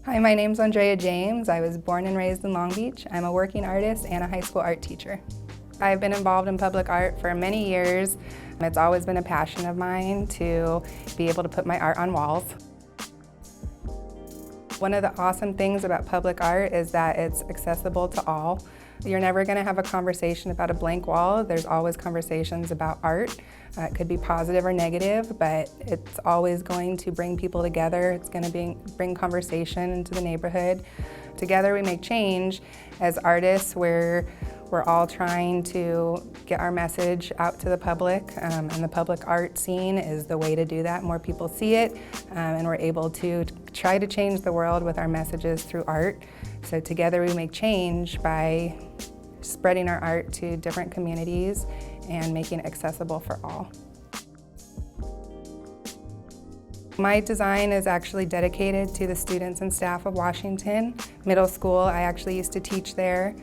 Hi, my name's Andrea James. I was born and raised in Long Beach. I'm a working artist and a high school art teacher. I've been involved in public art for many years. It's always been a passion of mine to be able to put my art on walls. One of the awesome things about public art is that it's accessible to all. You're never going to have a conversation about a blank wall. There's always conversations about art. It could be positive or negative, but it's always going to bring people together. It's going to bring conversation into the neighborhood. Together we make change. As artists, we're all trying to get our message out to the public, and the public art scene is the way to do that. More people see it, and we're able to try to change the world with our messages through art. So together we make change by spreading our art to different communities and making it accessible for all. My design is actually dedicated to the students and staff of Washington Middle School. I actually used to teach there.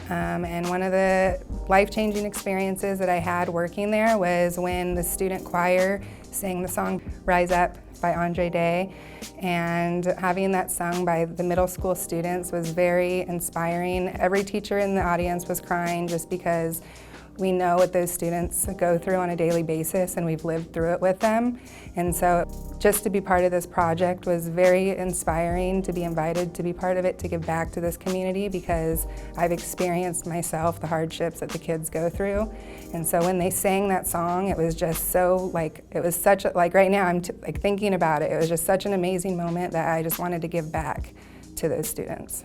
And one of the life-changing experiences that I had working there was when the student choir sang the song Rise Up by Andrea James, and having that sung by the middle school students was very inspiring. Every teacher in the audience was crying just because we know what those students go through on a daily basis, and we've lived through it with them. And so just to be part of this project was very inspiring, to be invited to be part of it, to give back to this community, because I've experienced myself the hardships that the kids go through. And so when they sang that song, it was just so it was such right now I'm thinking about it, it was just such an amazing moment that I just wanted to give back to those students.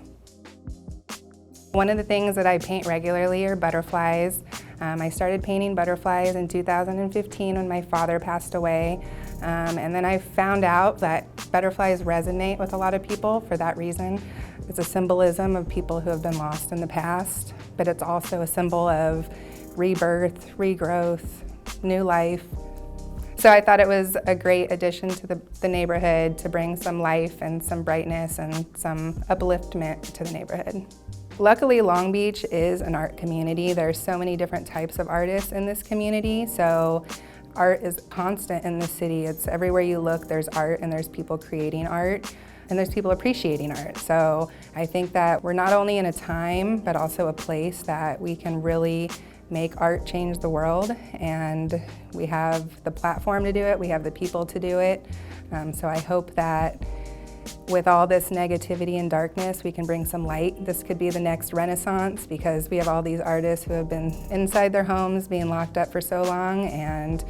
One of the things that I paint regularly are butterflies. I started painting butterflies in 2015 when my father passed away. And then I found out that butterflies resonate with a lot of people for that reason. It's a symbolism of people who have been lost in the past, but it's also a symbol of rebirth, regrowth, new life. So I thought it was a great addition to the neighborhood to bring some life and some brightness and some upliftment to the neighborhood. Luckily, Long Beach is an art community. There are so many different types of artists in this community, so art is constant in the city. It's everywhere you look, there's art, and there's people creating art, and there's people appreciating art. So I think that we're not only in a time, but also a place that we can really make art change the world, and we have the platform to do it, we have the people to do it. So I hope that with all this negativity and darkness, we can bring some light. This could be the next renaissance, because we have all these artists who have been inside their homes being locked up for so long, and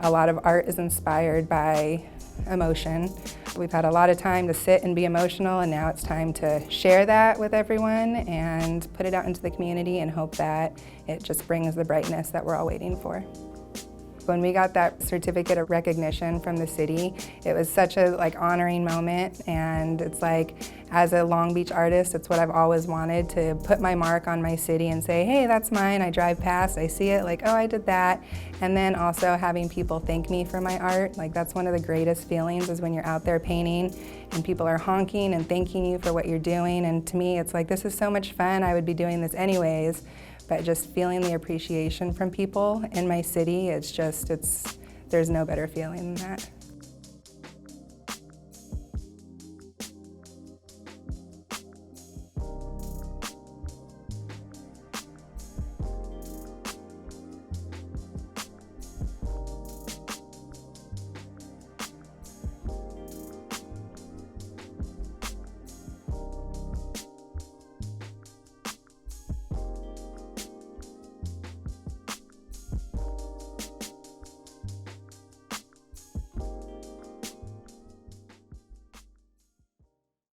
a lot of art is inspired by emotion. We've had a lot of time to sit and be emotional, and now it's time to share that with everyone and put it out into the community and hope that it just brings the brightness that we're all waiting for. When we got that certificate of recognition from the city, it was such a honoring moment, and it's as a Long Beach artist, it's what I've always wanted, to put my mark on my city and say, hey, that's mine. I drive past, I see it, oh, I did that. And then also having people thank me for my art, that's one of the greatest feelings, is when you're out there painting and people are honking and thanking you for what you're doing. And to me, it's this is so much fun, I would be doing this anyways. But just feeling the appreciation from people in my city, there's no better feeling than that.